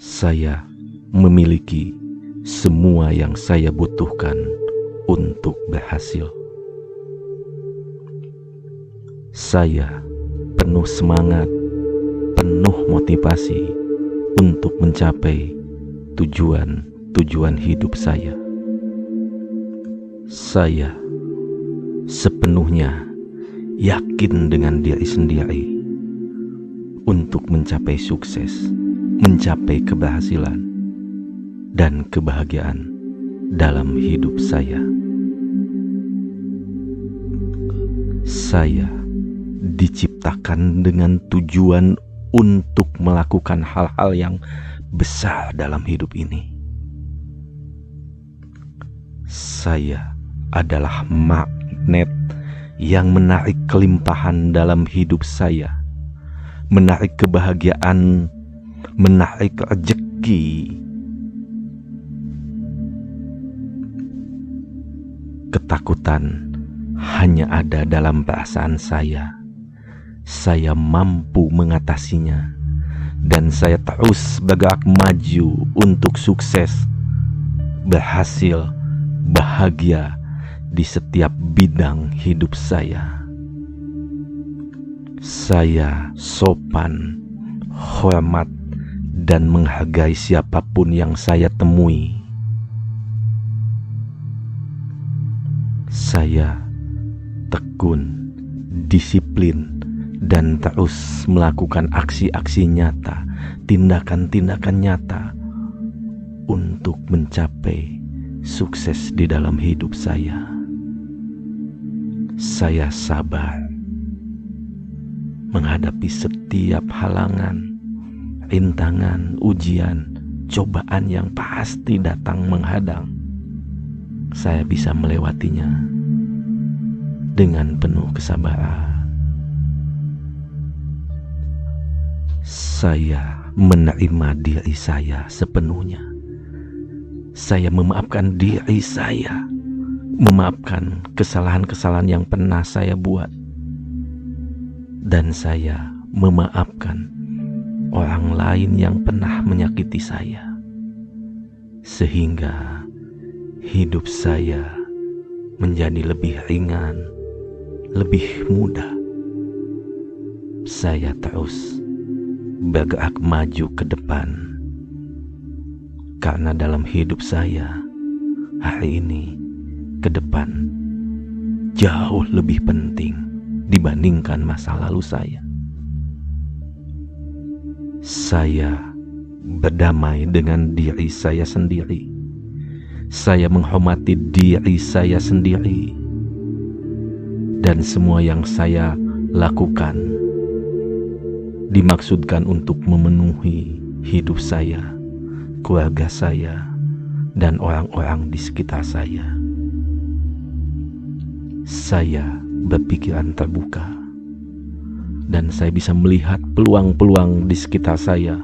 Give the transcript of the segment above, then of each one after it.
Saya memiliki semua yang saya butuhkan untuk berhasil. Saya penuh semangat, penuh motivasi untuk mencapai tujuan hidup saya. Saya sepenuhnya yakin dengan diri sendiri untuk mencapai sukses, mencapai keberhasilan dan kebahagiaan dalam hidup saya. Saya diciptakan dengan tujuan untuk melakukan hal-hal yang besar dalam hidup ini. Saya adalah magnet yang menarik kelimpahan dalam hidup saya, menarik kebahagiaan, menarik rezeki. Ketakutan hanya ada dalam perasaan saya. Saya mampu mengatasinya dan saya terus bergerak maju untuk sukses, berhasil, bahagia di setiap bidang hidup saya. Saya sopan, hormat, dan menghargai siapapun yang saya temui. Saya tekun, disiplin, dan terus melakukan aksi-aksi nyata, tindakan-tindakan nyata untuk mencapai sukses di dalam hidup saya. Saya sabar menghadapi setiap halangan, rintangan, ujian, cobaan yang pasti datang menghadang. Saya bisa melewatinya dengan penuh kesabaran. Saya menerima diri saya sepenuhnya. Saya memaafkan diri saya, memaafkan kesalahan-kesalahan yang pernah saya buat, dan saya memaafkan orang lain yang pernah menyakiti saya, sehingga hidup saya menjadi lebih ringan, lebih mudah. Saya terus bergerak maju ke depan, karena dalam hidup saya hari ini, ke depan jauh lebih penting dibandingkan masa lalu saya. Saya berdamai dengan diri saya sendiri. Saya menghormati diri saya sendiri, dan semua yang saya lakukan dimaksudkan untuk memenuhi hidup saya, keluarga saya, dan orang-orang di sekitar saya. Saya berpikiran terbuka, dan saya bisa melihat peluang-peluang di sekitar saya.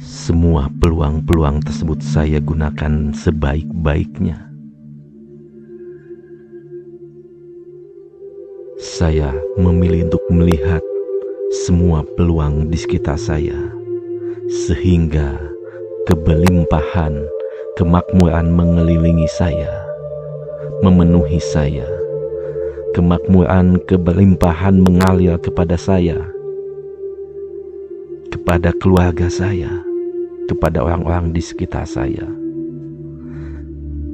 Semua peluang-peluang tersebut saya gunakan sebaik-baiknya. Saya memilih untuk melihat semua peluang di sekitar saya, sehingga kebelimpahan, kemakmuran mengelilingi saya, memenuhi saya. Kemakmuran, kebelimpahan mengalir kepada saya, kepada keluarga saya, kepada orang-orang di sekitar saya.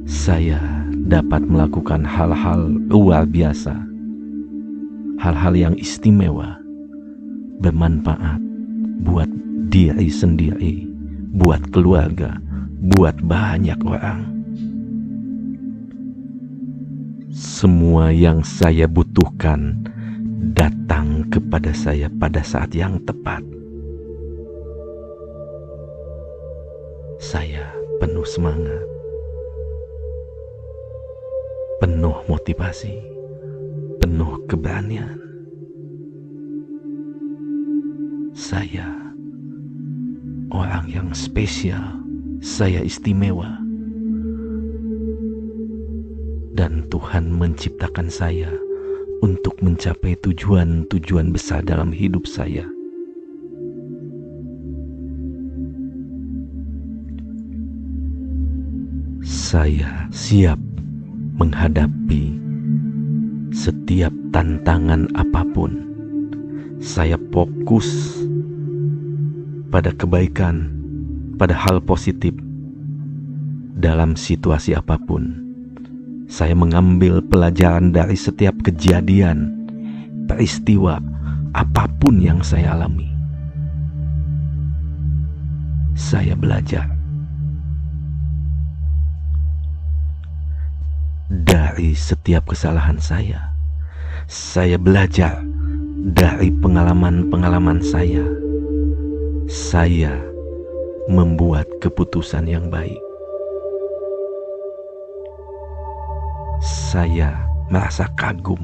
Saya dapat melakukan hal-hal luar biasa, hal-hal yang istimewa, bermanfaat buat diri sendiri, buat keluarga, buat banyak orang. Semua yang saya butuhkan datang kepada saya pada saat yang tepat. Saya penuh semangat, penuh motivasi, penuh keberanian. Saya orang yang spesial, saya istimewa, dan Tuhan menciptakan saya untuk mencapai tujuan-tujuan besar dalam hidup saya. Saya siap menghadapi setiap tantangan apapun. Saya fokus pada kebaikan, pada hal positif dalam situasi apapun. Saya mengambil pelajaran dari setiap kejadian, peristiwa, apapun yang saya alami. Saya belajar dari setiap kesalahan saya. Saya belajar dari pengalaman-pengalaman saya. Saya membuat keputusan yang baik. Saya merasa kagum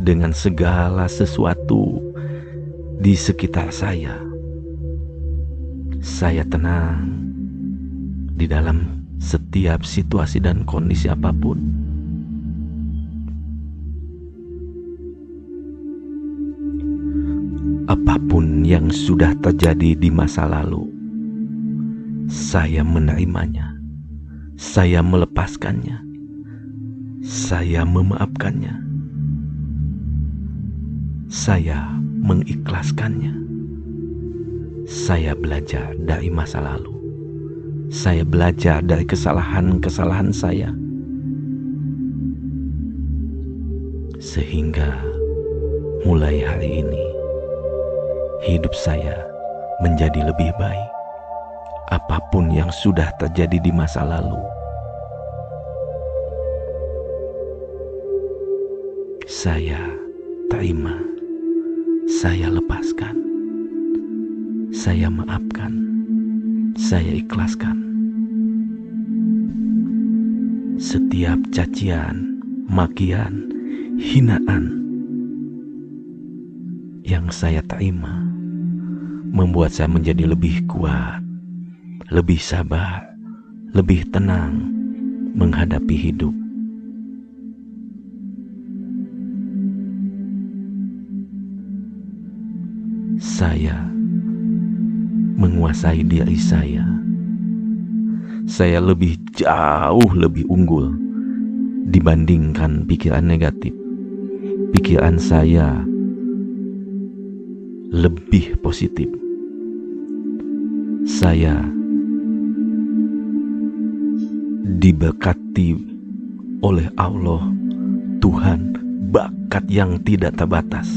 dengan segala sesuatu di sekitar saya. Saya tenang di dalam setiap situasi dan kondisi apapun. Apapun yang sudah terjadi di masa lalu, saya menerimanya, saya melepaskannya, saya memaafkannya, saya mengikhlaskannya. Saya belajar dari masa lalu. Saya belajar dari kesalahan-kesalahan saya, sehingga mulai hari ini hidup saya menjadi lebih baik. Apapun yang sudah terjadi di masa lalu, saya terima, saya lepaskan, saya maafkan, saya ikhlaskan. Setiap cacian, makian, hinaan yang saya terima membuat saya menjadi lebih kuat, lebih sabar, lebih tenang menghadapi hidup. Saya menguasai diri saya. Saya jauh lebih unggul dibandingkan pikiran negatif. Pikiran saya lebih positif. Saya diberkati oleh Allah, Tuhan, bakat yang tidak terbatas,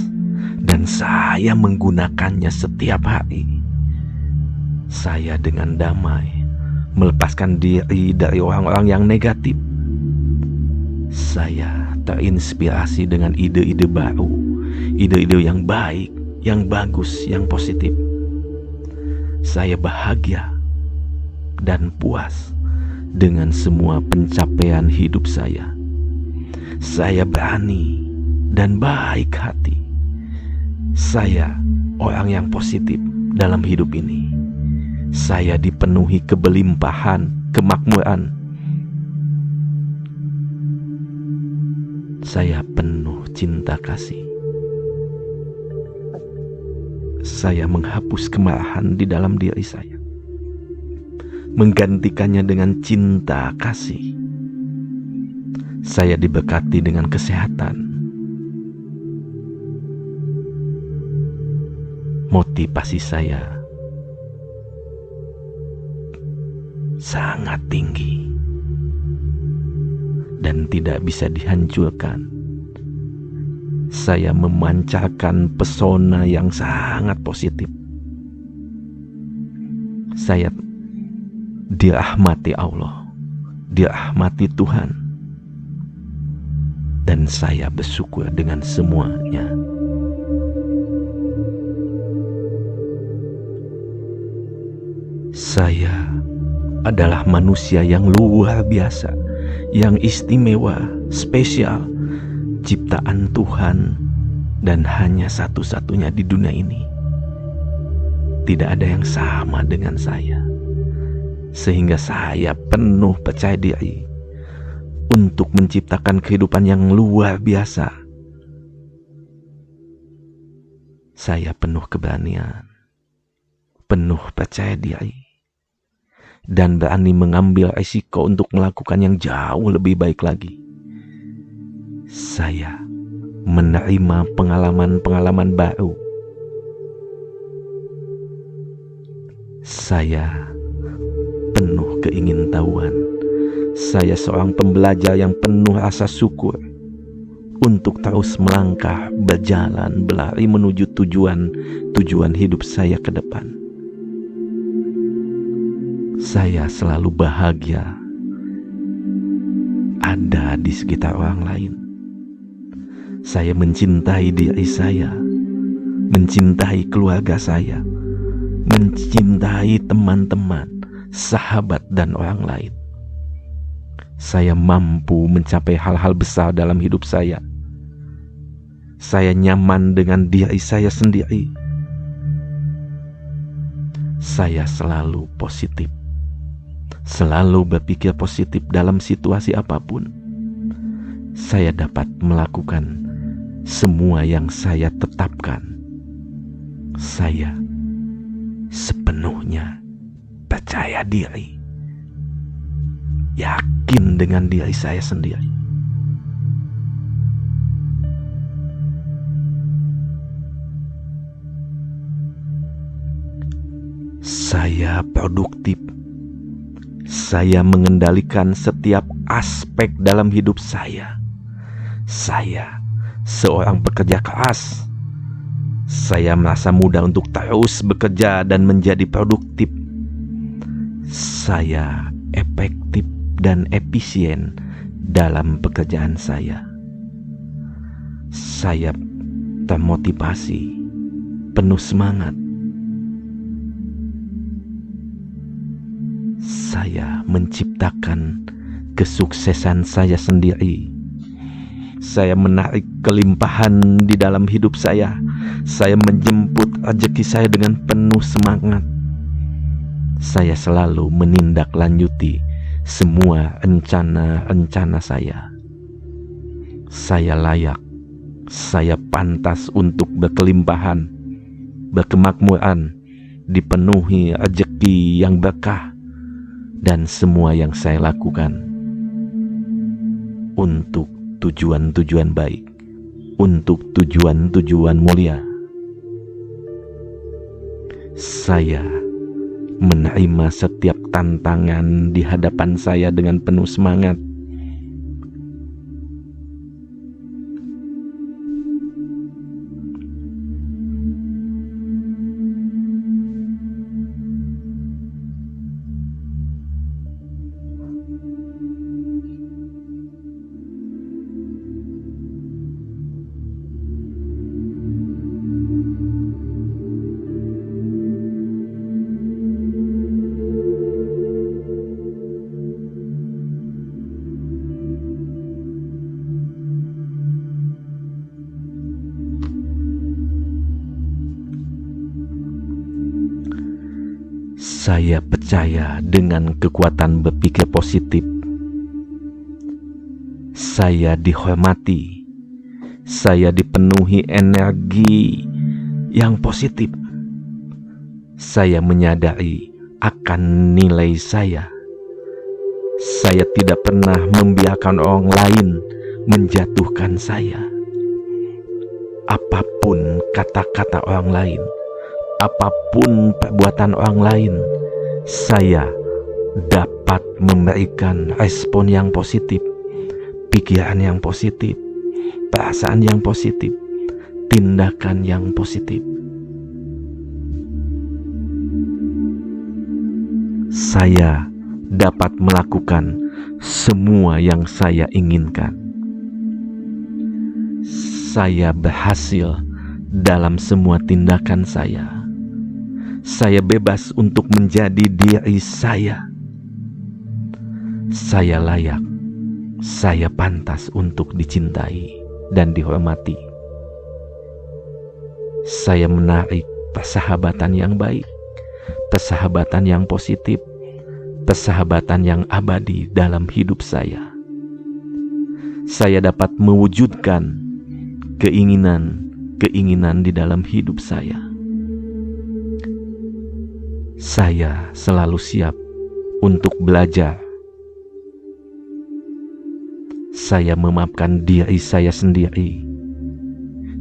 dan saya menggunakannya setiap hari. Saya dengan damai melepaskan diri dari orang-orang yang negatif. Saya terinspirasi dengan ide-ide baru, ide-ide yang baik, yang bagus, yang positif. Saya bahagia dan puas dengan semua pencapaian hidup saya. Saya berani dan baik hati. Saya orang yang positif dalam hidup ini. Saya dipenuhi kebelimpahan, kemakmuran. Saya penuh cinta kasih. Saya menghapus kemarahan di dalam diri saya, menggantikannya dengan cinta kasih. Saya diberkati dengan kesehatan. Motivasi saya sangat tinggi dan tidak bisa dihancurkan. Saya memancarkan pesona yang sangat positif. Saya dirahmati Allah, dirahmati Tuhan, dan saya bersyukur dengan semuanya. Saya adalah manusia yang luar biasa, yang istimewa, spesial, ciptaan Tuhan, dan hanya satu-satunya di dunia ini. Tidak ada yang sama dengan saya, sehingga saya penuh percaya diri untuk menciptakan kehidupan yang luar biasa Saya penuh keberanian, penuh percaya diri, dan berani mengambil risiko untuk melakukan yang jauh lebih baik lagi. Saya menerima pengalaman-pengalaman baru. Saya penuh keingintahuan. Saya seorang pembelajar yang penuh rasa syukur untuk terus melangkah, berjalan, berlari menuju tujuan hidup saya ke depan. Saya selalu bahagia ada di sekitar orang lain. Saya mencintai diri saya, mencintai keluarga saya, mencintai teman-teman, sahabat, dan orang lain. Saya mampu mencapai hal-hal besar dalam hidup saya. Saya nyaman dengan diri saya sendiri. Saya selalu positif, selalu berpikir positif dalam situasi apapun. Saya dapat melakukan semua yang saya tetapkan. Saya sepenuhnya percaya diri, yakin dengan diri saya sendiri. Saya produktif. Saya mengendalikan setiap aspek dalam hidup saya. Saya seorang pekerja keras. Saya merasa mudah untuk terus bekerja dan menjadi produktif. Saya efektif dan efisien dalam pekerjaan saya. Saya termotivasi, penuh semangat. Saya menciptakan kesuksesan saya sendiri. Saya menarik kelimpahan di dalam hidup saya. Saya menjemput rezeki saya dengan penuh semangat. Saya selalu menindaklanjuti semua rencana-rencana saya. Saya layak, saya pantas untuk berkelimpahan, berkemakmuran, dipenuhi rezeki yang berkah. Dan semua yang saya lakukan untuk tujuan-tujuan baik, untuk tujuan-tujuan mulia. Saya menerima setiap tantangan di hadapan saya dengan penuh semangat. Saya percaya dengan kekuatan berpikir positif. Saya dihormati. Saya dipenuhi energi yang positif. Saya menyadari akan nilai saya. Saya tidak pernah membiarkan orang lain menjatuhkan saya. Apapun kata-kata orang lain, apapun perbuatan orang lain, saya dapat memberikan respon yang positif, pikiran yang positif, perasaan yang positif, tindakan yang positif. Saya dapat melakukan semua yang saya inginkan. Saya berhasil dalam semua tindakan saya. Saya bebas untuk menjadi diri saya. Saya layak, saya pantas untuk dicintai dan dihormati. Saya menarik persahabatan yang baik, persahabatan yang positif, persahabatan yang abadi dalam hidup saya. Saya dapat mewujudkan keinginan, keinginan di dalam hidup saya. Saya selalu siap untuk belajar. Saya memaafkan diri saya sendiri.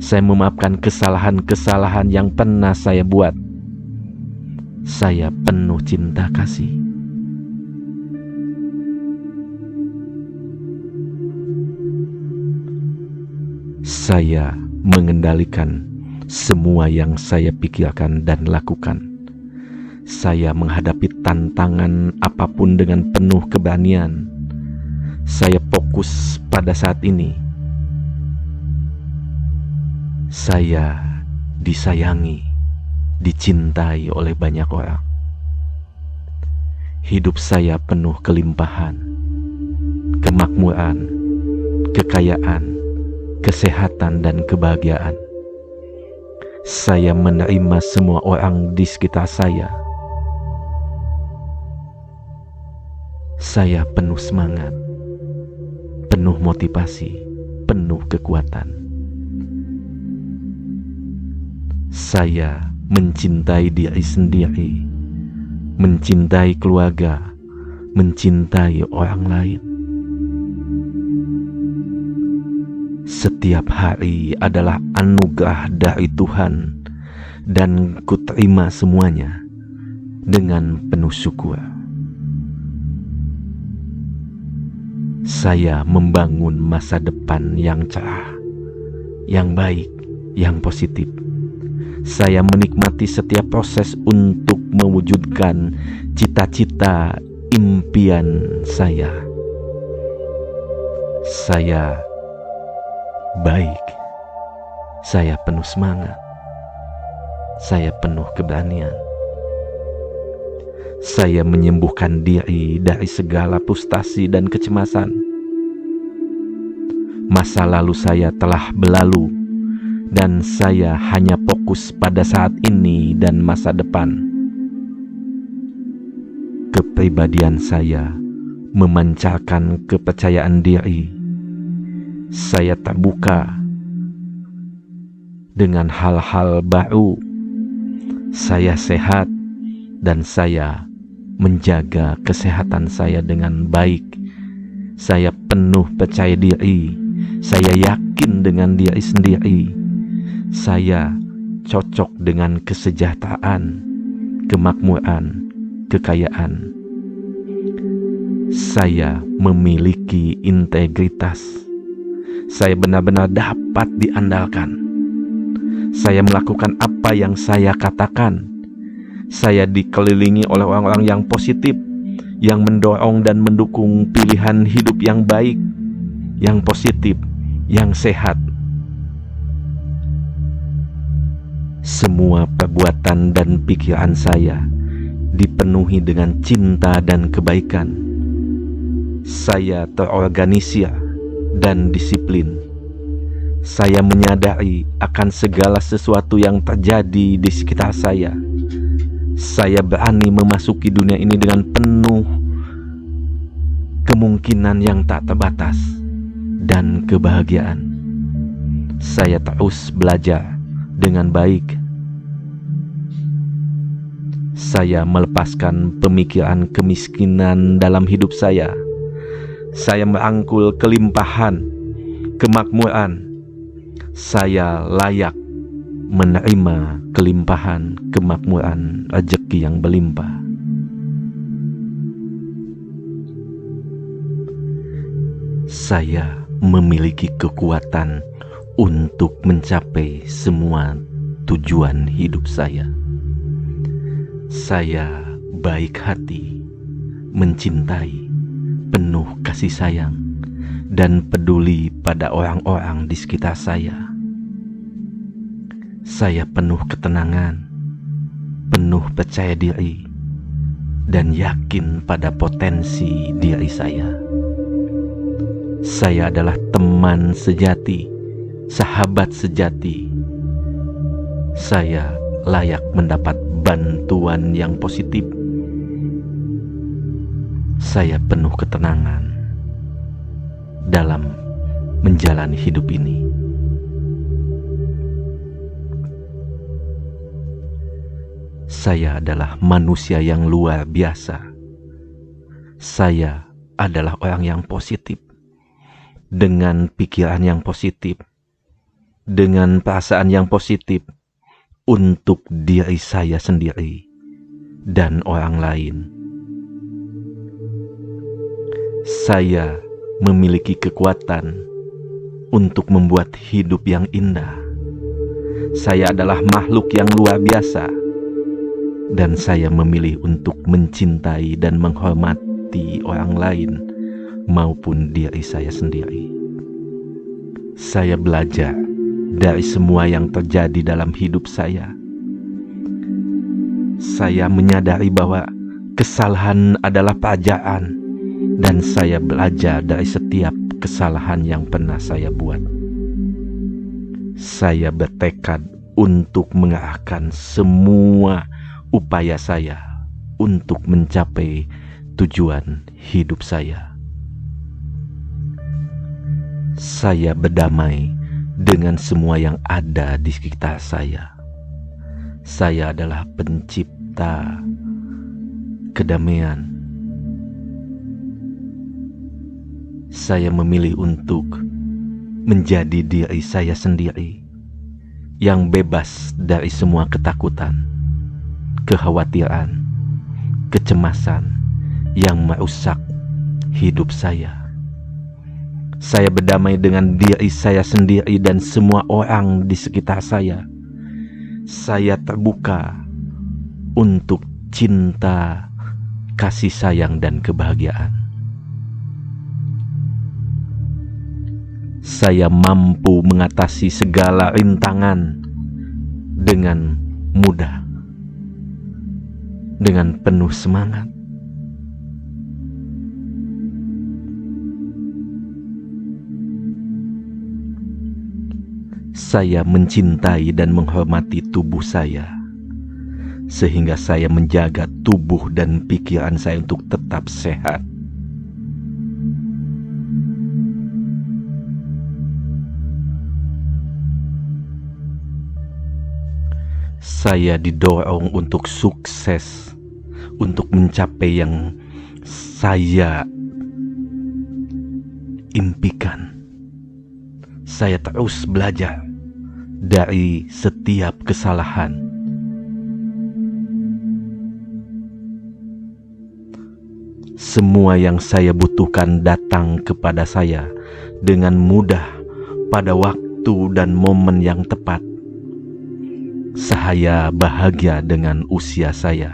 Saya memaafkan kesalahan-kesalahan yang pernah saya buat. Saya penuh cinta kasih. Saya mengendalikan semua yang saya pikirkan dan lakukan. Saya menghadapi tantangan apapun dengan penuh keberanian. Saya fokus pada saat ini. Saya disayangi, dicintai oleh banyak orang. Hidup saya penuh kelimpahan, kemakmuran, kekayaan, kesehatan, dan kebahagiaan. Saya menerima semua orang di sekitar saya. Saya penuh semangat, penuh motivasi, penuh kekuatan. Saya mencintai diri sendiri, mencintai keluarga, mencintai orang lain. Setiap hari adalah anugerah dari Tuhan, dan kuterima semuanya dengan penuh syukur. Saya membangun masa depan yang cerah, yang baik, yang positif. Saya menikmati setiap proses untuk mewujudkan cita-cita impian saya. Saya baik, saya penuh semangat, saya penuh keberanian. Saya menyembuhkan diri dari segala frustasi dan kecemasan. Masa lalu saya telah berlalu, dan saya hanya fokus pada saat ini dan masa depan. Kepribadian saya memancarkan kepercayaan diri. Saya terbuka dengan hal-hal baru. Saya sehat, dan saya menjaga kesehatan saya dengan baik. Saya penuh percaya diri. Saya yakin dengan diri sendiri. Saya cocok dengan kesejahteraan, kemakmuran, kekayaan. Saya memiliki integritas. Saya benar-benar dapat diandalkan. Saya melakukan apa yang saya katakan. Saya dikelilingi oleh orang-orang yang positif, yang mendorong dan mendukung pilihan hidup yang baik, yang positif, yang sehat. Semua perbuatan dan pikiran saya dipenuhi dengan cinta dan kebaikan. Saya terorganisir dan disiplin. Saya menyadari akan segala sesuatu yang terjadi di sekitar saya. Saya berani memasuki dunia ini dengan penuh kemungkinan yang tak terbatas dan kebahagiaan. Saya terus belajar dengan baik. Saya melepaskan pemikiran kemiskinan dalam hidup saya. Saya merangkul kelimpahan, kemakmuran. Saya layak menerima kelimpahan, kemakmuran, rezeki yang berlimpah. Saya memiliki kekuatan untuk mencapai semua tujuan hidup saya. Saya baik hati, mencintai, penuh kasih sayang, dan peduli pada orang-orang di sekitar saya. Saya penuh ketenangan, penuh percaya diri, dan yakin pada potensi diri saya. Saya adalah teman sejati, sahabat sejati. Saya layak mendapat bantuan yang positif. Saya penuh ketenangan dalam menjalani hidup ini. Saya adalah manusia yang luar biasa. Saya adalah orang yang positif, dengan pikiran yang positif, dengan perasaan yang positif untuk diri saya sendiri dan orang lain. Saya memiliki kekuatan untuk membuat hidup yang indah. Saya adalah makhluk yang luar biasa, dan saya memilih untuk mencintai dan menghormati orang lain maupun diri saya sendiri. Saya belajar dari semua yang terjadi dalam hidup saya. Saya menyadari bahwa kesalahan adalah pelajaran, dan saya belajar dari setiap kesalahan yang pernah saya buat. Saya bertekad untuk mengarahkan semua upaya saya untuk mencapai tujuan hidup saya. Saya berdamai dengan semua yang ada di sekitar saya. Saya adalah pencipta kedamaian. Saya memilih untuk menjadi diri saya sendiri yang bebas dari semua ketakutan, kekhawatiran, kecemasan yang merusak hidup saya. Saya berdamai dengan diri saya sendiri dan semua orang di sekitar saya. Saya terbuka untuk cinta, kasih sayang, dan kebahagiaan. Saya mampu mengatasi segala rintangan dengan mudah, dengan penuh semangat. Saya mencintai dan menghormati tubuh saya, sehingga saya menjaga tubuh dan pikiran saya untuk tetap sehat. Saya didorong untuk sukses, untuk mencapai yang saya impikan. Saya terus belajar dari setiap kesalahan. Semua yang saya butuhkan datang kepada saya dengan mudah pada waktu dan momen yang tepat. Saya bahagia dengan usia saya.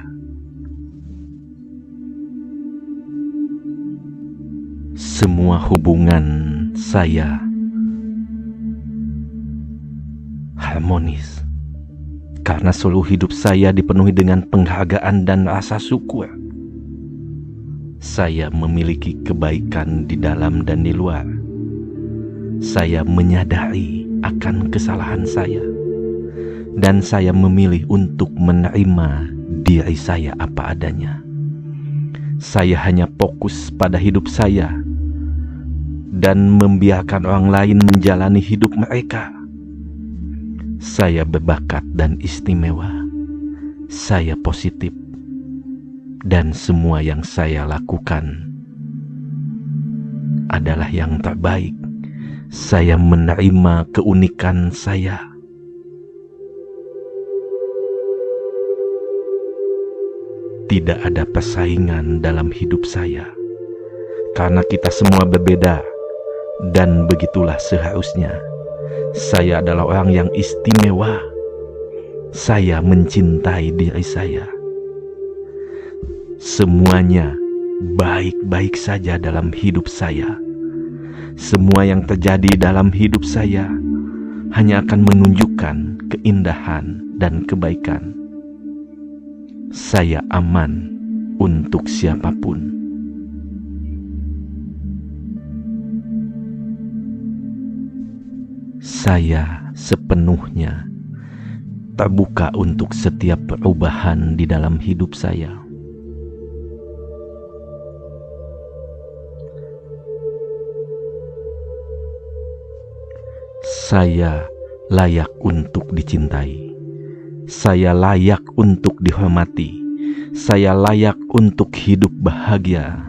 Semua hubungan saya harmonis, karena seluruh hidup saya dipenuhi dengan penghargaan dan rasa syukur. Saya memiliki kebaikan di dalam dan di luar. Saya menyadari akan kesalahan saya, dan saya memilih untuk menerima diri saya apa adanya. Saya hanya fokus pada hidup saya dan membiarkan orang lain menjalani hidup mereka. Saya berbakat dan istimewa. Saya positif, dan semua yang saya lakukan adalah yang terbaik. Saya menerima keunikan saya. Tidak ada persaingan dalam hidup saya, karena kita semua berbeda, dan begitulah seharusnya. Saya adalah orang yang istimewa. Saya mencintai diri saya. Semuanya baik-baik saja dalam hidup saya. Semua yang terjadi dalam hidup saya hanya akan menunjukkan keindahan dan kebaikan. Saya aman untuk siapapun. Saya sepenuhnya terbuka untuk setiap perubahan di dalam hidup saya. Saya layak untuk dicintai. Saya layak untuk dihormati. Saya layak untuk hidup bahagia.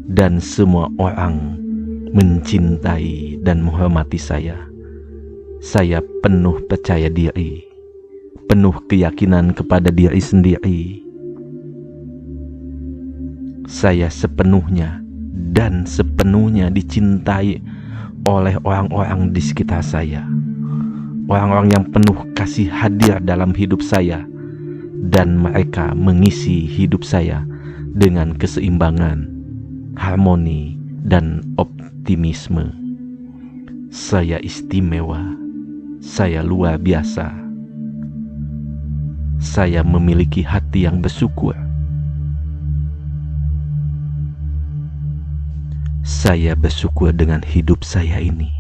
Dan semua orang mencintai dan menghormati saya. Saya penuh percaya diri, penuh keyakinan kepada diri sendiri. Saya sepenuhnya dan sepenuhnya dicintai oleh orang-orang di sekitar saya. Orang-orang yang penuh kasih hadir dalam hidup saya, dan mereka mengisi hidup saya dengan keseimbangan, harmoni, dan optimisme. Saya istimewa, saya luar biasa. Saya memiliki hati yang bersyukur. Saya bersyukur dengan hidup saya ini.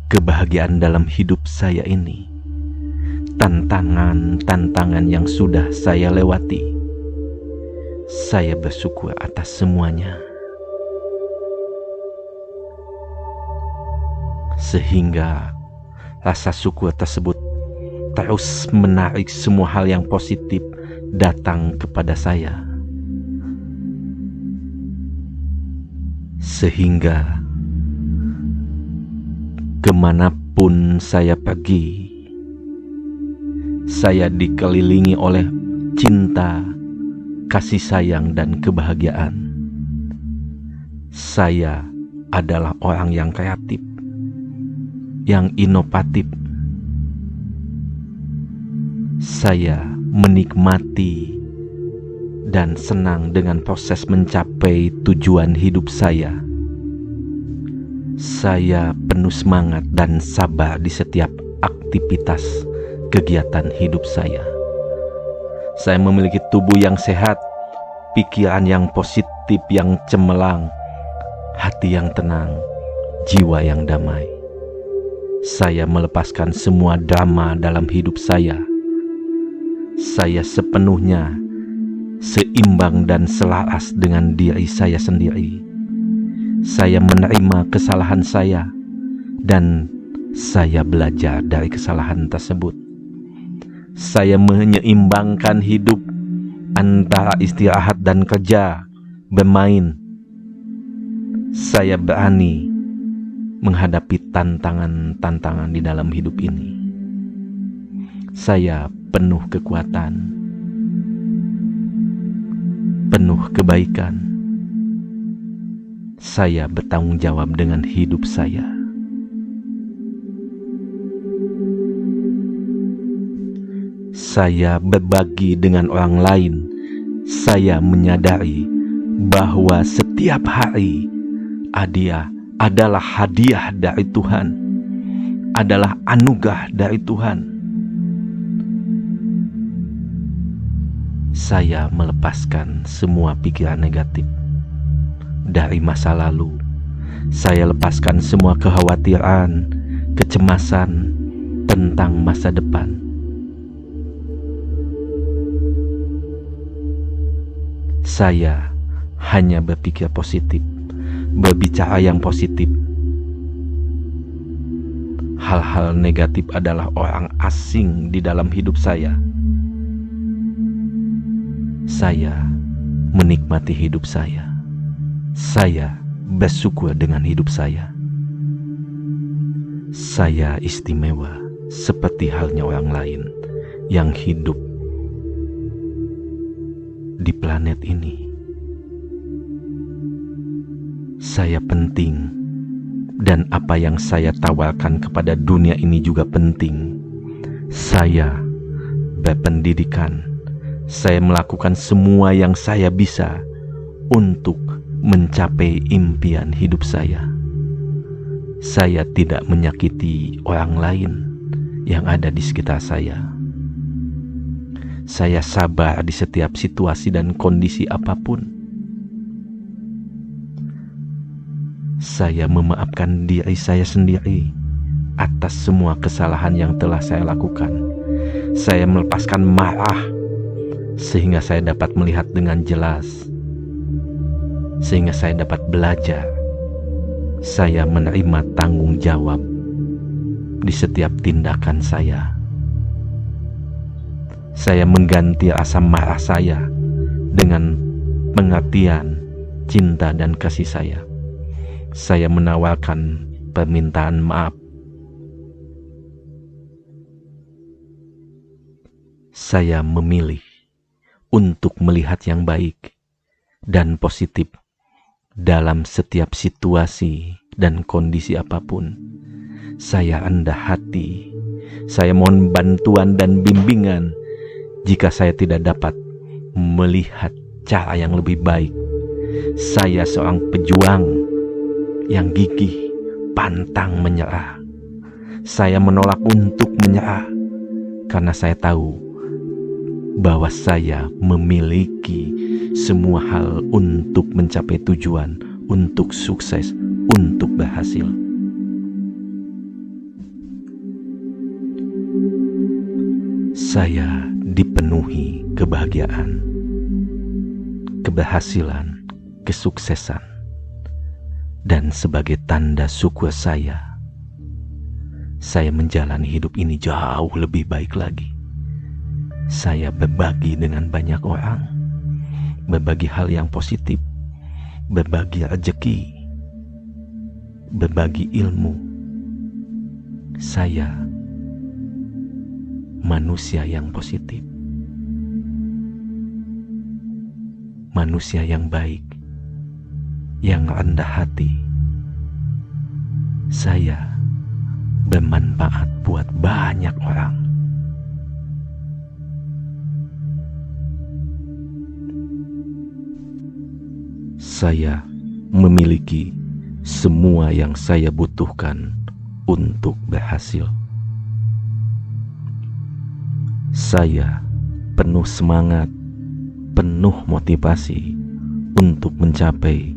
Kebahagiaan dalam hidup saya ini, tantangan-tantangan yang sudah saya lewati, saya bersyukur atas semuanya. Sehingga rasa syukur tersebut terus menarik semua hal yang positif datang kepada saya. Sehingga kemanapun saya pergi, saya dikelilingi oleh cinta, kasih sayang, dan kebahagiaan. Saya adalah orang yang kreatif, yang inovatif. Saya menikmati dan senang dengan proses mencapai tujuan hidup saya. Saya penuh semangat dan sabar di setiap aktivitas kegiatan hidup saya. Saya memiliki tubuh yang sehat, pikiran yang positif, yang cemerlang, hati yang tenang, jiwa yang damai. Saya melepaskan semua drama dalam hidup saya. Saya sepenuhnya seimbang dan selaras dengan diri saya sendiri. Saya menerima kesalahan saya, dan saya belajar dari kesalahan tersebut. Saya menyeimbangkan hidup antara istirahat dan kerja, bermain. Saya berani menghadapi tantangan-tantangan di dalam hidup ini. Saya penuh kekuatan, penuh kebaikan. Saya bertanggung jawab dengan hidup saya. Saya berbagi dengan orang lain. Saya menyadari bahwa setiap hari adalah hadiah dari Tuhan, adalah anugerah dari Tuhan. Saya melepaskan semua pikiran negatif dari masa lalu. Saya lepaskan semua kekhawatiran, kecemasan tentang masa depan. Saya hanya berpikir positif, berbicara yang positif. Hal-hal negatif adalah orang asing di dalam hidup saya. Saya menikmati hidup saya. Saya bersyukur dengan hidup saya. Saya istimewa seperti halnya orang lain yang hidup di planet ini. Saya penting, dan apa yang saya tawarkan kepada dunia ini juga penting. Saya berpendidikan. Saya melakukan semua yang saya bisa untuk mencapai impian hidup saya. Saya tidak menyakiti orang lain yang ada di sekitar saya. Saya sabar di setiap situasi dan kondisi apapun. Saya memaafkan diri saya sendiri atas semua kesalahan yang telah saya lakukan. Saya melepaskan marah sehingga saya dapat melihat dengan jelas, sehingga saya dapat belajar. Saya menerima tanggung jawab di setiap tindakan saya. Saya mengganti rasa marah saya dengan pengertian, cinta, dan kasih saya. Saya menawarkan permintaan maaf. Saya memilih untuk melihat yang baik dan positif dalam setiap situasi dan kondisi apapun. Saya rendah hati. Saya mohon bantuan dan bimbingan jika saya tidak dapat melihat cara yang lebih baik. Saya seorang pejuang yang gigih, pantang menyerah. Saya menolak untuk menyerah karena saya tahu bahwa saya memiliki semua hal untuk mencapai tujuan, untuk sukses, untuk berhasil. Saya dipenuhi kebahagiaan, keberhasilan, kesuksesan, dan sebagai tanda syukur saya menjalani hidup ini jauh lebih baik lagi. Saya berbagi dengan banyak orang, berbagi hal yang positif, berbagi rezeki, berbagi ilmu. Saya manusia yang positif, manusia yang baik, yang rendah hati. Saya bermanfaat buat banyak orang. Saya memiliki semua yang saya butuhkan untuk berhasil. Saya penuh semangat, penuh motivasi untuk mencapai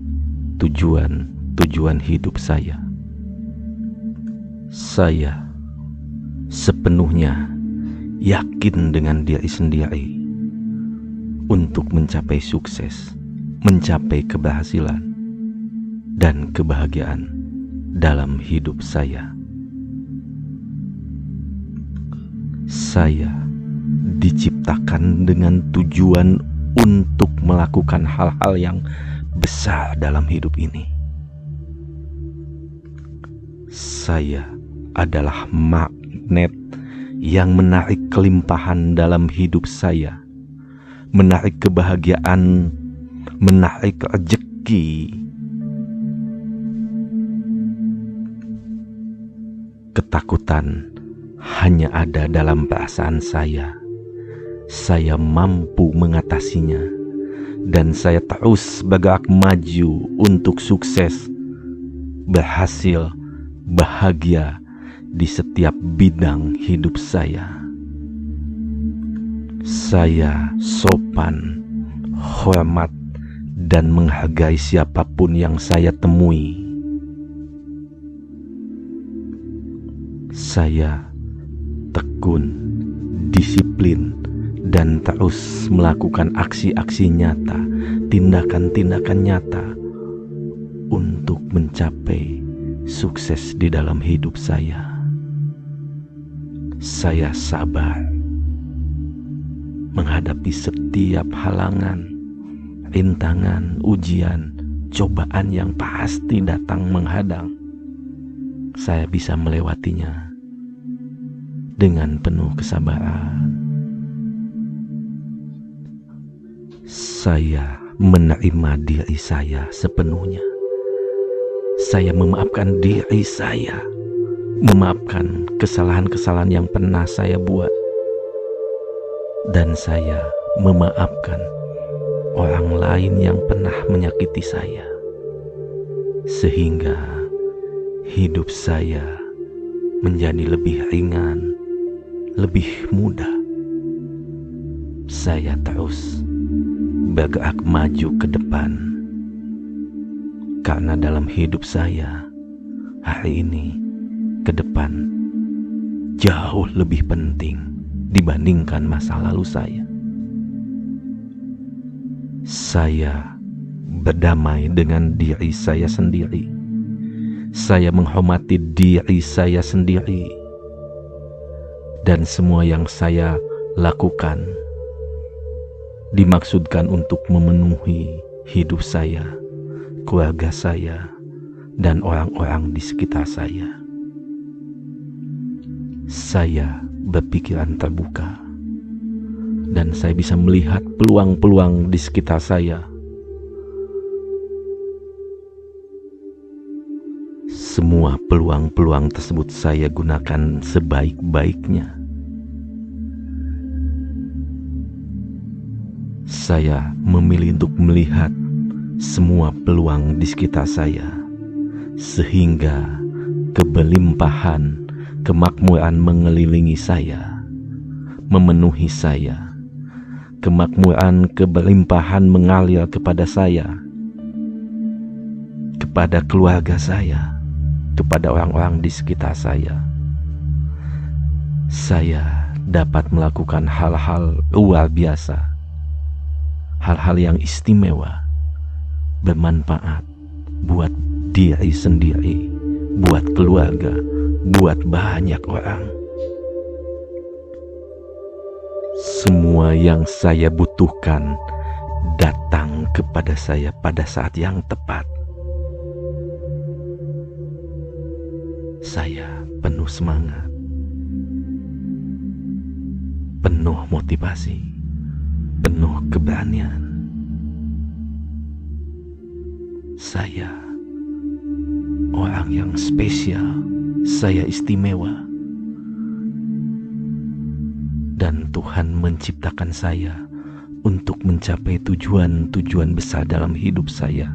tujuan hidup saya. Saya sepenuhnya yakin dengan diri sendiri untuk mencapai sukses, mencapai keberhasilan dan kebahagiaan dalam hidup saya. Saya diciptakan dengan tujuan untuk melakukan hal-hal yang besar dalam hidup ini. Saya adalah magnet yang menarik kelimpahan dalam hidup saya, menarik kebahagiaan, menarik rezeki. Ketakutan hanya ada dalam perasaan saya. Saya mampu mengatasinya dan saya terus bergerak maju untuk sukses, berhasil, bahagia di setiap bidang hidup saya. Saya sopan, hormat, dan menghargai siapapun yang saya temui. Saya tekun, disiplin, dan terus melakukan aksi-aksi nyata, tindakan-tindakan nyata untuk mencapai sukses di dalam hidup saya. Saya sabar menghadapi setiap halangan, rintangan, ujian, cobaan yang pasti datang menghadang. Saya bisa melewatinya dengan penuh kesabaran. Saya menerima diri saya sepenuhnya. Saya memaafkan diri saya, memaafkan kesalahan-kesalahan yang pernah saya buat, dan saya memaafkan orang lain yang pernah menyakiti saya, sehingga hidup saya menjadi lebih ringan, lebih mudah. Saya terus bergerak maju ke depan, karena dalam hidup saya hari ini ke depan jauh lebih penting dibandingkan masa lalu saya. Saya berdamai dengan diri saya sendiri. Saya menghormati diri saya sendiri. Dan semua yang saya lakukan dimaksudkan untuk memenuhi hidup saya, keluarga saya, dan orang-orang di sekitar saya. Saya berpikiran terbuka, dan saya bisa melihat peluang-peluang di sekitar saya. Semua peluang-peluang tersebut saya gunakan sebaik-baiknya. Saya memilih untuk melihat semua peluang di sekitar saya, sehingga kebelimpahan, kemakmuran mengelilingi saya, memenuhi saya. Kemakmuran, kebelimpahan mengalir kepada saya, kepada keluarga saya, kepada orang-orang di sekitar saya. Saya dapat melakukan hal-hal luar biasa, hal-hal yang istimewa, bermanfaat buat diri sendiri, buat keluarga, buat banyak orang. Semua yang saya butuhkan datang kepada saya pada saat yang tepat. Saya penuh semangat, penuh motivasi, penuh keberanian. Saya orang yang spesial, saya istimewa. Dan Tuhan menciptakan saya untuk mencapai tujuan-tujuan besar dalam hidup saya.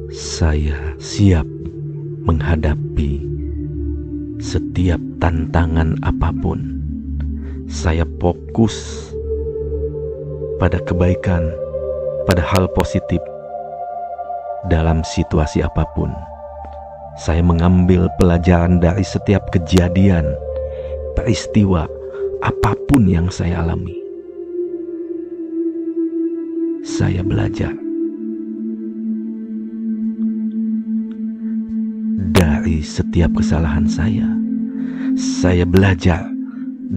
Saya siap menghadapi setiap tantangan apapun. Saya fokus pada kebaikan, pada hal positif dalam situasi apapun. Saya mengambil pelajaran dari setiap kejadian, peristiwa, apapun yang saya alami. Saya belajar dari setiap kesalahan saya. Saya belajar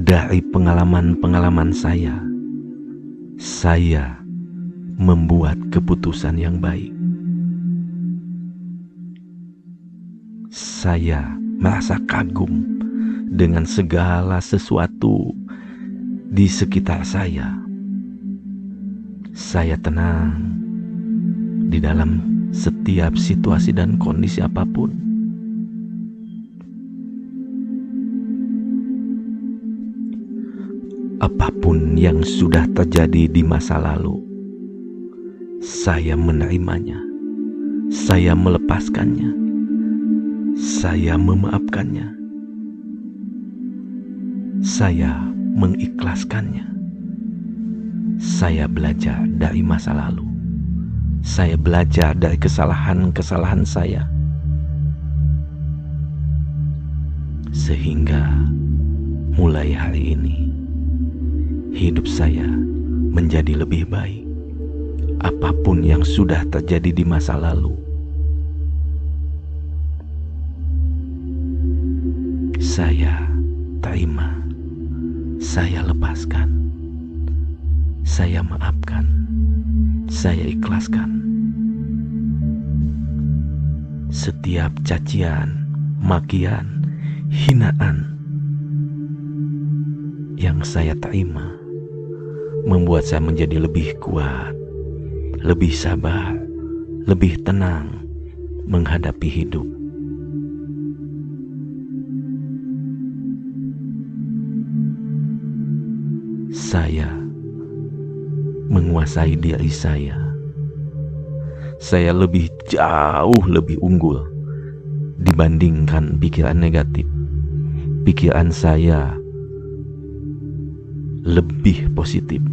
dari pengalaman-pengalaman saya. Saya membuat keputusan yang baik. Saya merasa kagum dengan segala sesuatu di sekitar saya. Saya tenang di dalam setiap situasi dan kondisi apapun. Apapun yang sudah terjadi di masa lalu, saya menerimanya, saya melepaskannya, saya memaafkannya, saya mengikhlaskannya. Saya belajar dari masa lalu, saya belajar dari kesalahan-kesalahan saya, sehingga mulai hari ini hidup saya menjadi lebih baik. Apapun yang sudah terjadi di masa lalu, saya terima, saya lepaskan, saya maafkan, saya ikhlaskan. Setiap cacian, makian, hinaan yang saya terima membuat saya menjadi lebih kuat, lebih sabar, lebih tenang menghadapi hidup. Saya menguasai diri saya. Saya jauh lebih unggul dibandingkan pikiran negatif. Pikiran saya lebih positif.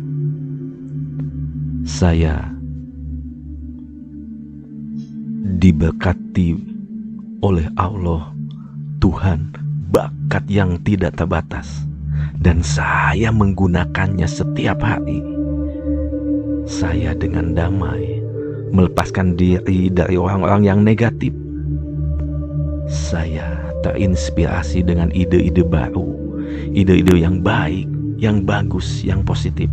Saya diberkati oleh Allah, Tuhan, bakat yang tidak terbatas, dan saya menggunakannya setiap hari. Saya dengan damai melepaskan diri dari orang-orang yang negatif. Saya terinspirasi dengan ide-ide baru, ide-ide yang baik, yang bagus, yang positif.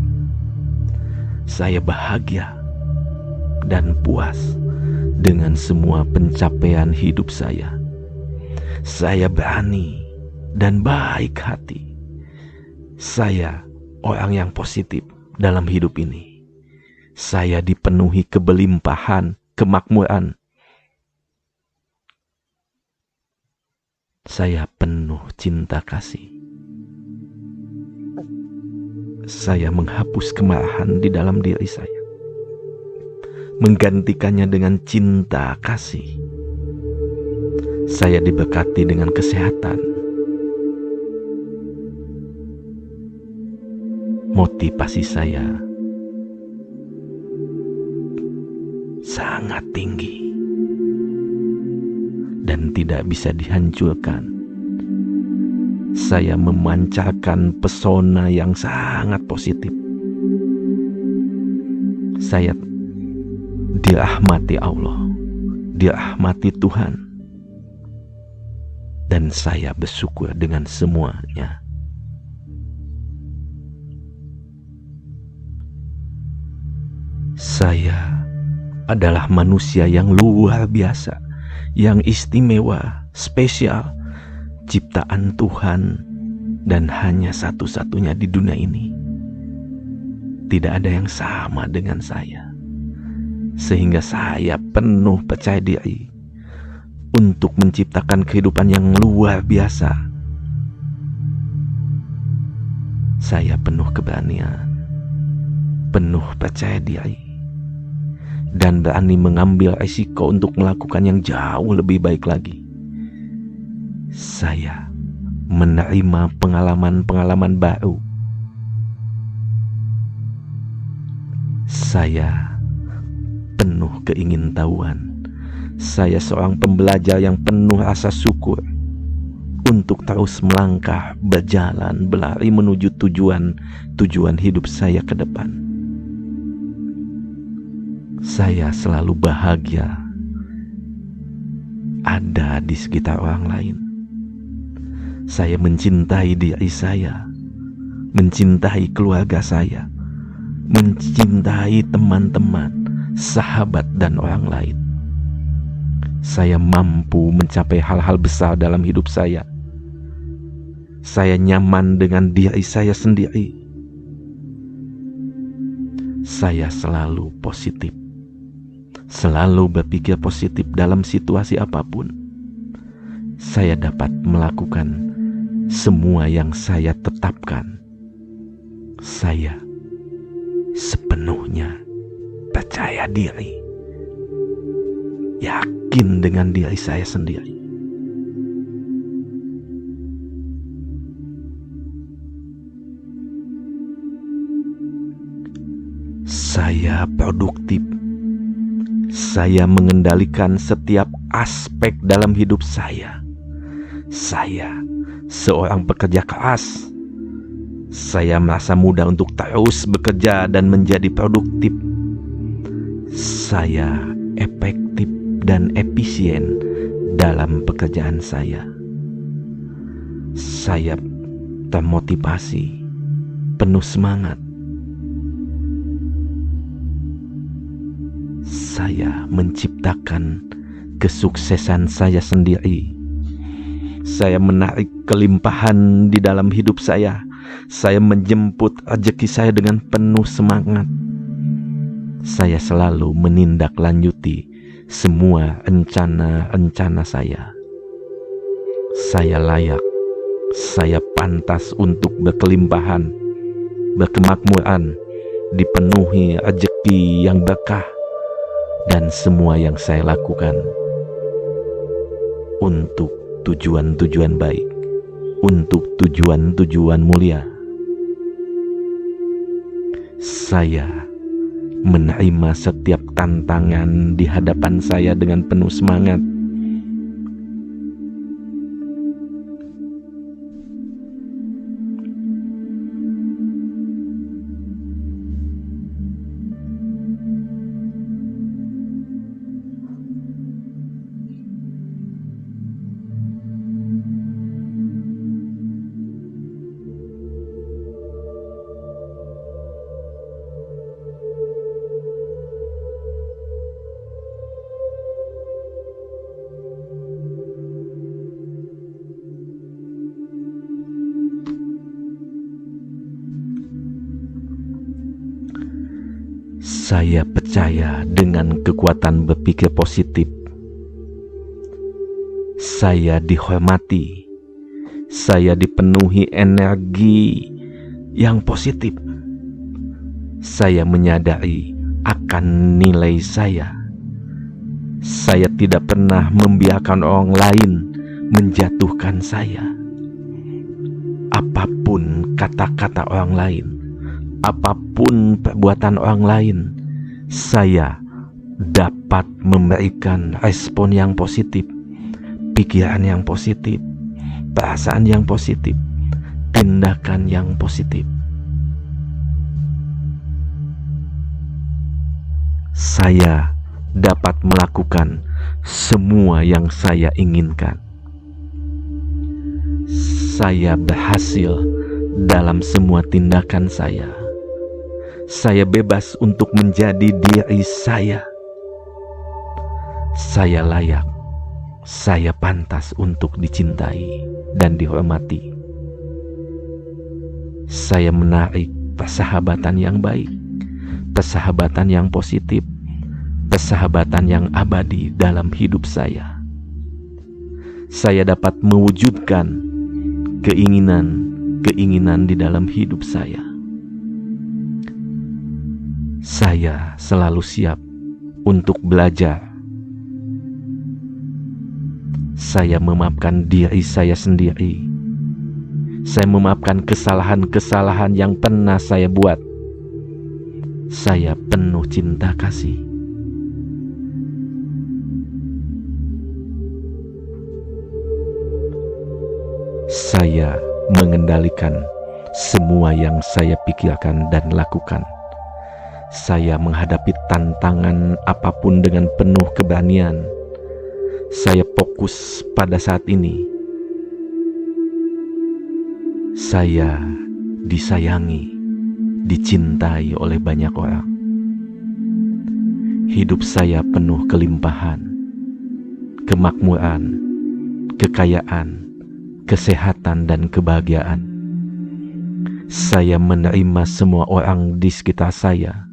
Saya bahagia dan puas dengan semua pencapaian hidup saya. Saya berani dan baik hati. Saya orang yang positif dalam hidup ini. Saya dipenuhi kebelimpahan, kemakmuran. Saya penuh cinta kasih. Saya menghapus kemarahan di dalam diri saya, menggantikannya dengan cinta kasih. Saya diberkati dengan kesehatan. Motivasi saya sangat tinggi dan tidak bisa dihancurkan. Saya memancarkan pesona yang sangat positif. Saya dirahmati Allah, dirahmati Tuhan, dan saya bersyukur dengan semuanya. Saya adalah manusia yang luar biasa, yang istimewa, spesial, ciptaan Tuhan, dan hanya satu-satunya di dunia ini. Tidak ada yang sama dengan saya, sehingga saya penuh percaya diri untuk menciptakan kehidupan yang luar biasa. Saya penuh keberanian, penuh percaya diri, dan berani mengambil risiko untuk melakukan yang jauh lebih baik lagi. Saya menerima pengalaman-pengalaman baru. Saya penuh keingintahuan. Saya seorang pembelajar yang penuh rasa syukur untuk terus melangkah, berjalan, berlari menuju tujuan hidup saya ke depan. Saya selalu bahagia ada di sekitar orang lain. Saya mencintai diri saya, mencintai keluarga saya, mencintai teman-teman, sahabat, dan orang lain. Saya mampu mencapai hal-hal besar dalam hidup saya. Saya nyaman dengan diri saya sendiri. Saya selalu positif, selalu berpikir positif dalam situasi apapun. Saya dapat melakukan semua yang saya tetapkan. Saya sepenuhnya percaya diri, yakin dengan diri saya sendiri. Saya produktif. Saya mengendalikan setiap aspek dalam hidup saya. Saya seorang pekerja keras. Saya merasa mudah untuk terus bekerja dan menjadi produktif. Saya efektif dan efisien dalam pekerjaan saya. Saya termotivasi, penuh semangat. Saya menciptakan kesuksesan saya sendiri. Saya menarik kelimpahan di dalam hidup saya. Saya menjemput rezeki saya dengan penuh semangat. Saya selalu menindaklanjuti semua rencana-rencana saya. Saya layak, saya pantas untuk berkelimpahan, berkemakmuran, dipenuhi rezeki yang berkah, dan semua yang saya lakukan untuk tujuan-tujuan baik, untuk tujuan-tujuan mulia. Saya menerima setiap tantangan di hadapan saya dengan penuh semangat. Saya percaya dengan kekuatan berpikir positif. Saya dihormati. Saya dipenuhi energi yang positif. Saya menyadari akan nilai saya. Saya tidak pernah membiarkan orang lain menjatuhkan saya. Apapun kata-kata orang lain, apapun perbuatan orang lain, saya dapat memberikan respon yang positif, pikiran yang positif, perasaan yang positif, tindakan yang positif. Saya dapat melakukan semua yang saya inginkan. Saya berhasil dalam semua tindakan saya. Saya bebas untuk menjadi diri saya. Saya layak. Saya pantas untuk dicintai dan dihormati. Saya menarik persahabatan yang baik, persahabatan yang positif, persahabatan yang abadi dalam hidup saya. Saya dapat mewujudkan keinginan di dalam hidup saya. Saya selalu siap untuk belajar. Saya memaafkan diri saya sendiri. Saya memaafkan kesalahan-kesalahan yang pernah saya buat. Saya penuh cinta kasih. Saya mengendalikan semua yang saya pikirkan dan lakukan. Saya menghadapi tantangan apapun dengan penuh keberanian. Saya fokus pada saat ini. Saya disayangi, dicintai oleh banyak orang. Hidup saya penuh kelimpahan, kemakmuran, kekayaan, kesehatan, dan kebahagiaan. Saya menerima semua orang di sekitar saya.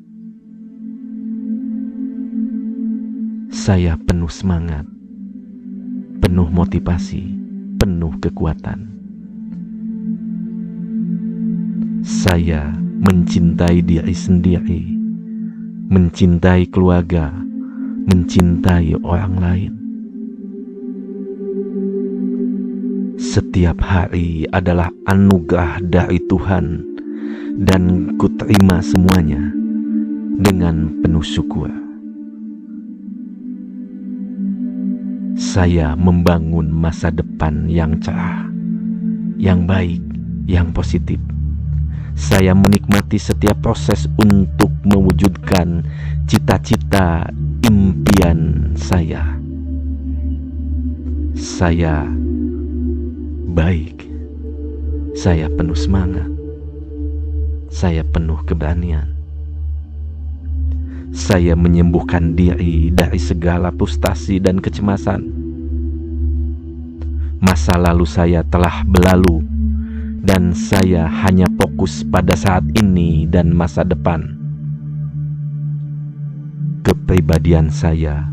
Saya penuh semangat, penuh motivasi, penuh kekuatan. Saya mencintai diri sendiri, mencintai keluarga, mencintai orang lain. Setiap hari adalah anugerah dari Tuhan, dan kuterima semuanya dengan penuh syukur. Saya membangun masa depan yang cerah, yang baik, yang positif. Saya menikmati setiap proses untuk mewujudkan cita-cita impian saya. Saya baik. Saya penuh semangat. Saya penuh keberanian. Saya menyembuhkan diri dari segala frustasi dan kecemasan. Masa lalu saya telah berlalu, dan saya hanya fokus pada saat ini dan masa depan. Kepribadian saya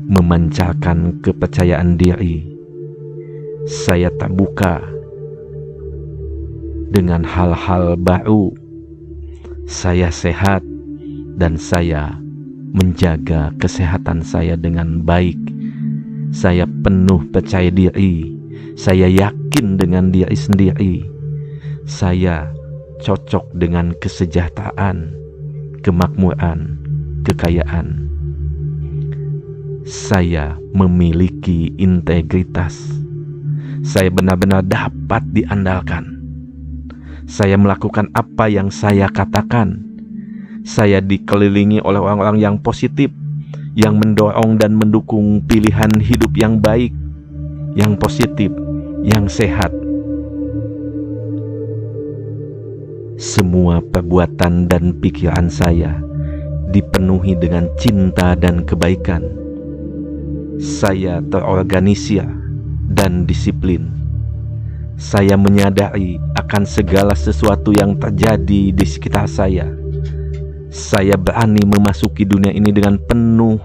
memancarkan kepercayaan diri. Saya terbuka dengan hal-hal baru. Saya sehat, dan saya menjaga kesehatan saya dengan baik. Saya penuh percaya diri. Saya yakin dengan diri sendiri. Saya cocok dengan kesejahteraan, kemakmuran, kekayaan. Saya memiliki integritas. Saya benar-benar dapat diandalkan. Saya melakukan apa yang saya katakan. Saya dikelilingi oleh orang-orang yang positif, yang mendorong dan mendukung pilihan hidup yang baik, yang positif, yang sehat. Semua perbuatan dan pikiran saya dipenuhi dengan cinta dan kebaikan. Saya terorganisir dan disiplin. Saya menyadari akan segala sesuatu yang terjadi di sekitar saya. Saya berani memasuki dunia ini dengan penuh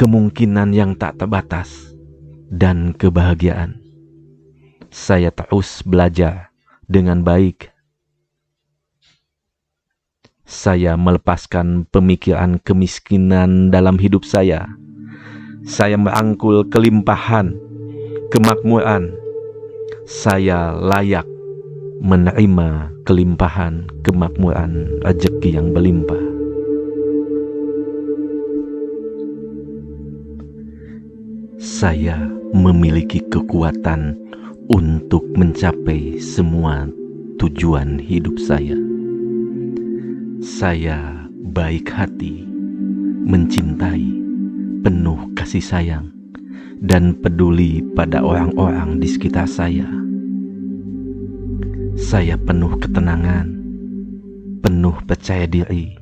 kemungkinan yang tak terbatas dan kebahagiaan. Saya terus belajar dengan baik. Saya melepaskan pemikiran kemiskinan dalam hidup saya. Saya merangkul kelimpahan, kemakmuran. Saya layak menerima kelimpahan, kemakmuran, rezeki yang berlimpah. Saya memiliki kekuatan untuk mencapai semua tujuan hidup saya. Saya baik hati, mencintai, penuh kasih sayang, dan peduli pada orang-orang di sekitar saya. Saya penuh ketenangan, penuh percaya diri,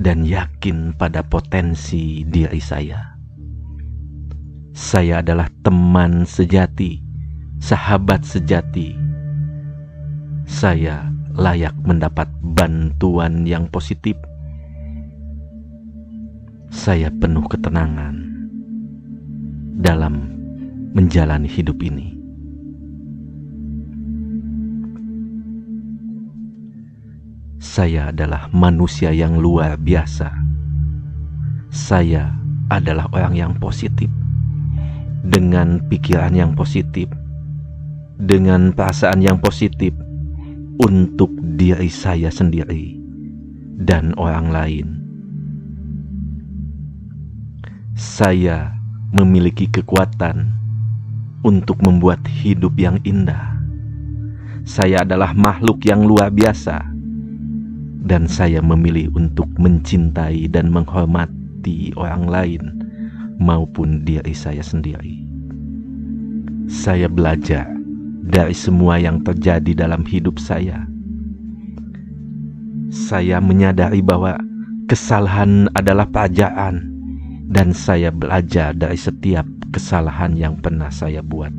dan yakin pada potensi diri saya. Saya adalah teman sejati, sahabat sejati. Saya layak mendapat bantuan yang positif. Saya penuh ketenangan dalam menjalani hidup ini. Saya adalah manusia yang luar biasa. Saya adalah orang yang positif, dengan pikiran yang positif, dengan perasaan yang positif untuk diri saya sendiri dan orang lain. Saya memiliki kekuatan untuk membuat hidup yang indah. Saya adalah makhluk yang luar biasa, dan saya memilih untuk mencintai dan menghormati orang lain maupun diri saya sendiri. Saya belajar dari semua yang terjadi dalam hidup saya. Saya menyadari bahwa kesalahan adalah pelajaran, dan saya belajar dari setiap kesalahan yang pernah saya buat.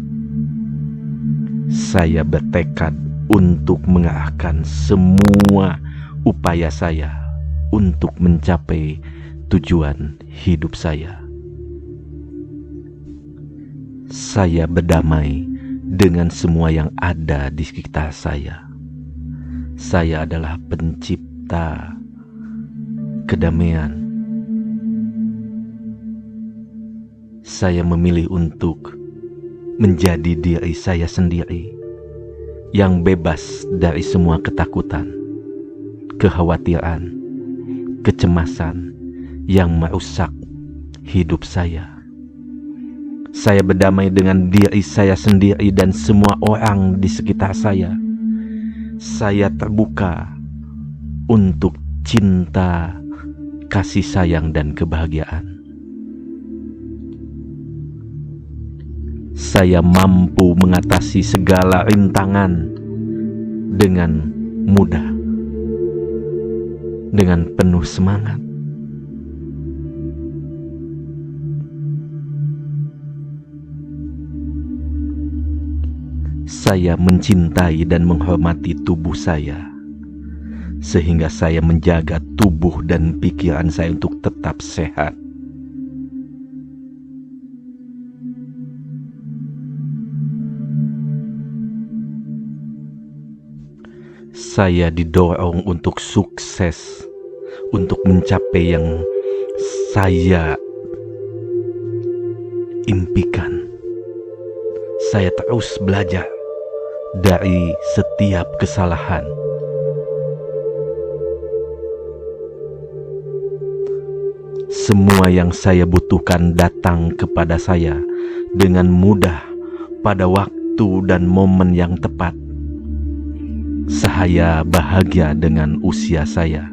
Saya bertekad untuk mengarahkan semua upaya saya untuk mencapai tujuan hidup saya. Saya berdamai dengan semua yang ada di sekitar saya. Saya adalah pencipta kedamaian. Saya memilih untuk menjadi diri saya sendiri yang bebas dari semua ketakutan, kekhawatiran, kecemasan yang merusak hidup saya. Saya berdamai dengan diri saya sendiri dan semua orang di sekitar saya. Saya terbuka untuk cinta, kasih sayang, dan kebahagiaan. Saya mampu mengatasi segala rintangan dengan mudah, dengan penuh semangat. Saya mencintai dan menghormati tubuh saya, sehingga saya menjaga tubuh dan pikiran saya untuk tetap sehat. Saya didorong untuk sukses, untuk mencapai yang saya impikan. Saya terus belajar dari setiap kesalahan. Semua yang saya butuhkan datang kepada saya dengan mudah pada waktu dan momen yang tepat. Saya bahagia dengan usia saya.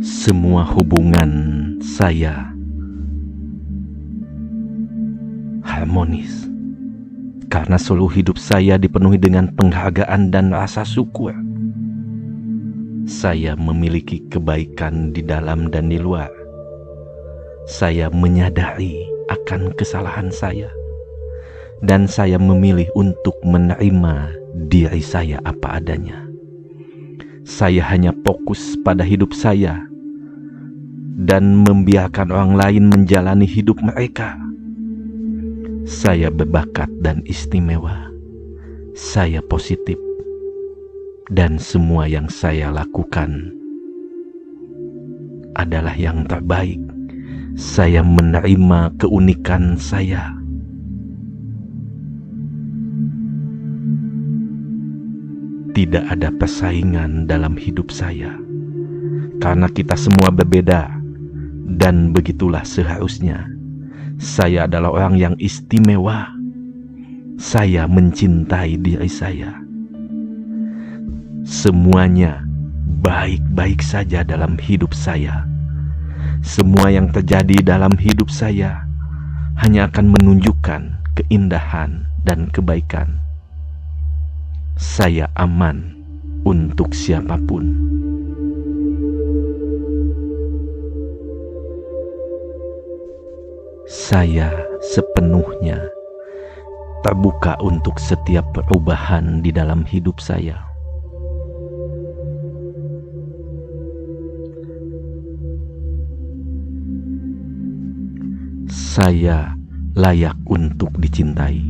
Semua hubungan saya harmonis, karena seluruh hidup saya dipenuhi dengan penghargaan dan rasa syukur. Saya memiliki kebaikan di dalam dan di luar. Saya menyadari akan kesalahan saya, dan saya memilih untuk menerima diri saya apa adanya. Saya hanya fokus pada hidup saya dan membiarkan orang lain menjalani hidup mereka. Saya berbakat dan istimewa. Saya positif. Dan semua yang saya lakukan adalah yang terbaik. Saya menerima keunikan saya. Tidak ada persaingan dalam hidup saya, karena kita semua berbeda, dan begitulah seharusnya. Saya adalah orang yang istimewa. Saya mencintai diri saya. Semuanya baik-baik saja dalam hidup saya. Semua yang terjadi dalam hidup saya hanya akan menunjukkan keindahan dan kebaikan. Saya aman untuk siapapun. Saya sepenuhnya terbuka untuk setiap perubahan di dalam hidup saya. Saya layak untuk dicintai.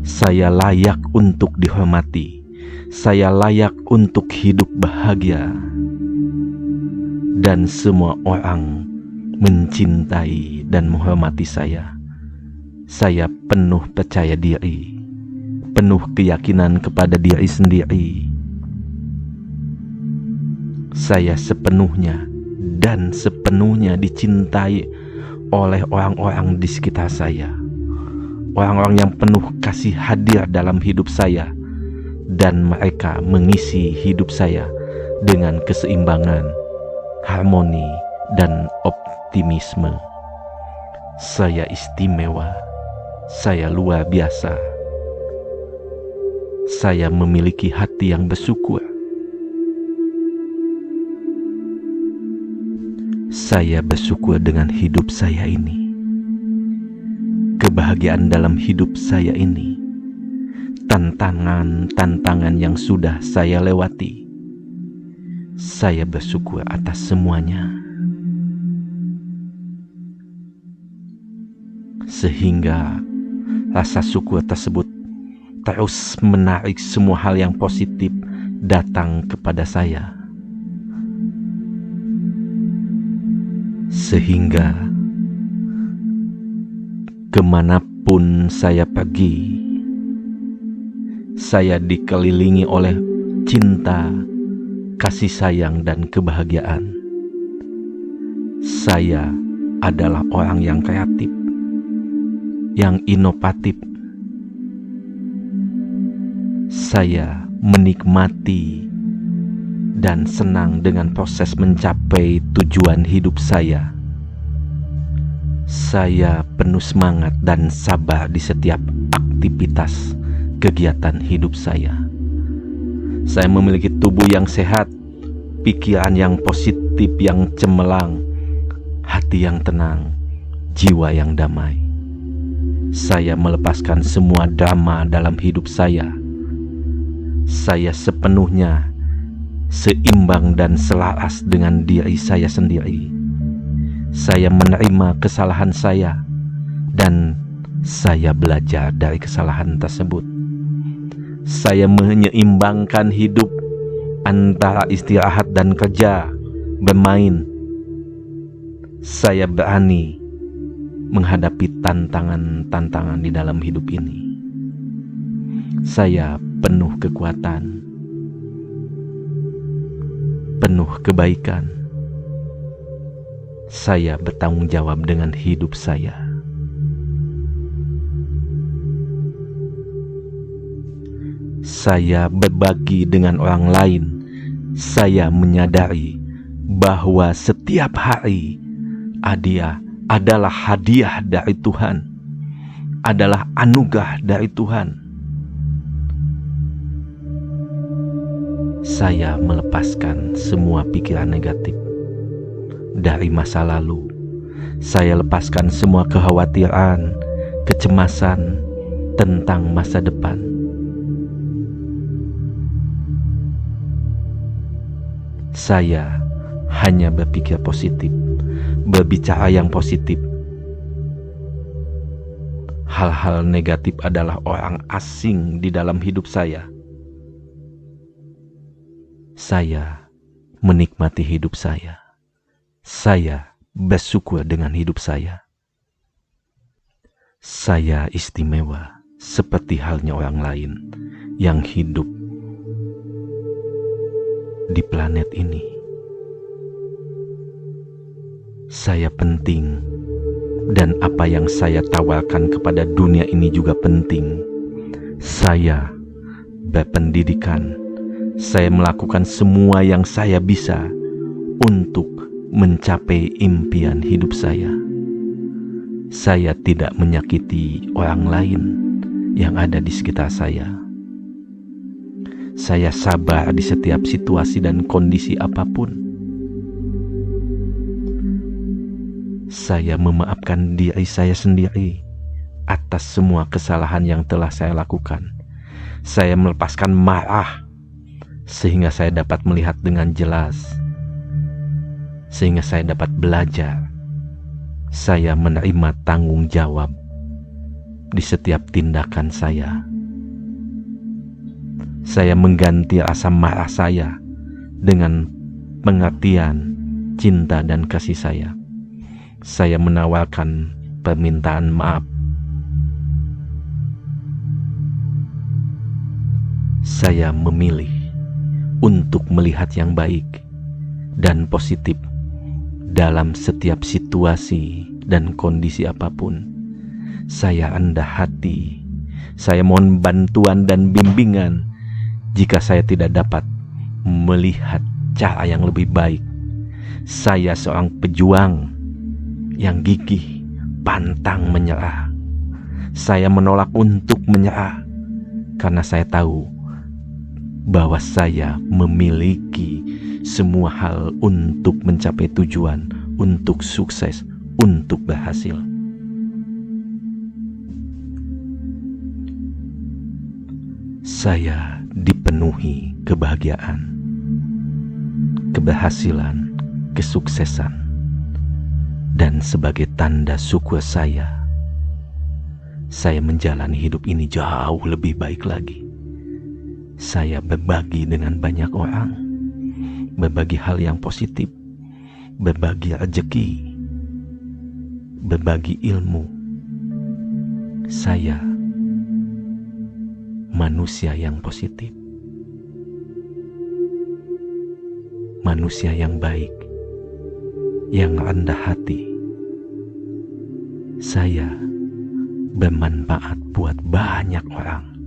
Saya layak untuk dihormati. Saya layak untuk hidup bahagia. Dan semua orang mencintai dan menghormati saya. Saya penuh percaya diri, penuh keyakinan kepada diri sendiri. Saya sepenuhnya dan sepenuhnya dicintai oleh orang-orang di sekitar saya. Orang-orang yang penuh kasih hadir dalam hidup saya, dan mereka mengisi hidup saya dengan keseimbangan, harmoni, dan optimisme. Saya istimewa. Saya luar biasa. Saya memiliki hati yang bersyukur. Saya bersyukur dengan hidup saya ini. Kebahagiaan dalam hidup saya ini. Tantangan-tantangan yang sudah saya lewati. Saya bersyukur atas semuanya. Sehingga rasa syukur tersebut terus menarik semua hal yang positif datang kepada saya. Sehingga kemanapun saya pergi, saya dikelilingi oleh cinta, kasih sayang, dan kebahagiaan. Saya adalah orang yang kreatif, yang inovatif. Saya menikmati dan senang dengan proses mencapai tujuan hidup saya. Saya penuh semangat dan sabar di setiap aktivitas kegiatan hidup saya. Saya memiliki tubuh yang sehat, pikiran yang positif, yang cemerlang, hati yang tenang, jiwa yang damai. Saya melepaskan semua drama dalam hidup saya. Saya sepenuhnya seimbang dan selaras dengan diri saya sendiri. Saya menerima kesalahan saya dan saya belajar dari kesalahan tersebut. Saya menyeimbangkan hidup antara istirahat dan kerja, bermain. Saya berani menghadapi tantangan-tantangan di dalam hidup ini. Saya penuh kekuatan, penuh kebaikan. Saya bertanggung jawab dengan hidup saya. Saya berbagi dengan orang lain. Saya menyadari bahwa setiap hari adalah hadiah dari Tuhan, adalah anugerah dari Tuhan. Saya melepaskan semua pikiran negatif dari masa lalu. Saya lepaskan semua kekhawatiran, kecemasan tentang masa depan. Saya hanya berpikir positif, berbicara yang positif. Hal-hal negatif adalah orang asing di dalam hidup saya. Saya menikmati hidup saya. Saya bersyukur dengan hidup saya. Saya istimewa seperti halnya orang lain yang hidup di planet ini. Saya penting, dan apa yang saya tawarkan kepada dunia ini juga penting. Saya berpendidikan. Saya melakukan semua yang saya bisa untuk mencapai impian hidup saya. Saya tidak menyakiti orang lain yang ada di sekitar saya. Saya sabar di setiap situasi dan kondisi apapun. Saya memaafkan diri saya sendiri atas semua kesalahan yang telah saya lakukan. Saya melepaskan marah sehingga saya dapat melihat dengan jelas, sehingga saya dapat belajar. Saya menerima tanggung jawab di setiap tindakan saya. Saya mengganti rasa marah saya dengan pengertian, cinta, dan kasih saya. Saya menawarkan permintaan maaf. Saya memilih untuk melihat yang baik dan positif dalam setiap situasi dan kondisi apapun. Saya rendah hati. Saya mohon bantuan dan bimbingan jika saya tidak dapat melihat cara yang lebih baik. Saya seorang pejuang yang gigih, pantang menyerah. Saya menolak untuk menyerah karena saya tahu bahwa saya memiliki semua hal untuk mencapai tujuan, untuk sukses, untuk berhasil. Saya dipenuhi kebahagiaan, keberhasilan, kesuksesan, dan sebagai tanda syukur saya menjalani hidup ini jauh lebih baik lagi. Saya berbagi dengan banyak orang, berbagi hal yang positif, berbagi rezeki, berbagi ilmu. Saya manusia yang positif, manusia yang baik, yang rendah hati. Saya bermanfaat buat banyak orang.